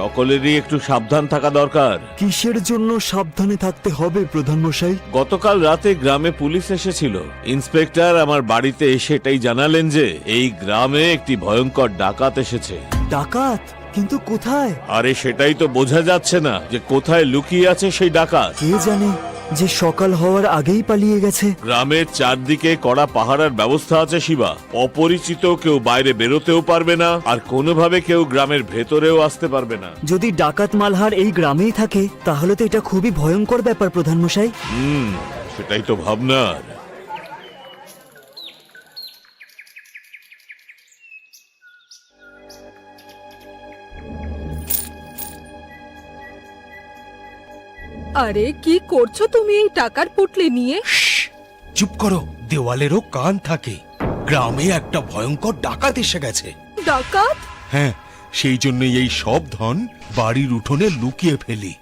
সকলেরই একটু সাবধান থাকা দরকার। কিসের জন্য সাবধানে থাকতে হবে প্রধান মশাই? গতকাল রাতে গ্রামে পুলিশ এসেছিল। ইন্সপেক্টর আমার বাড়িতে এসে এটাই জানালেন যে এই গ্রামে একটি ভয়ঙ্কর ডাকাত এসেছে। ডাকাত? কিন্তু কোথায়? আরে সেটাই তো বোঝা যাচ্ছে না যে কোথায় লুকিয়ে আছে সেই ডাকাত। কে জানে যে সকাল হওয়ার আগেই পালিয়ে গেছে। গ্রামের চারদিকে কড়া পাহারার ব্যবস্থা আছে শিবা। অপরিচিত কেউ বাইরে বেরোতেও পারবে না, আর কোনোভাবে কেউ গ্রামের ভেতরেও আসতে পারবে না। যদি ডাকাত মালহার এই গ্রামেই থাকে তাহলে তো এটা খুবই ভয়ঙ্কর ব্যাপার প্রধান মশাই। সেটাই তো ভাবনার। আরে কি করছো তুমি এই টাকার পুটলি নিয়ে? চুপ করো, দেওয়ালেরও কান থাকে। গ্রামে একটা ভয়ঙ্কর ডাকাত এসে গেছে। ডাকাত? হ্যাঁ, সেই জন্যই এই সব ধন বাড়ির উঠোনে লুকিয়ে ফেলি।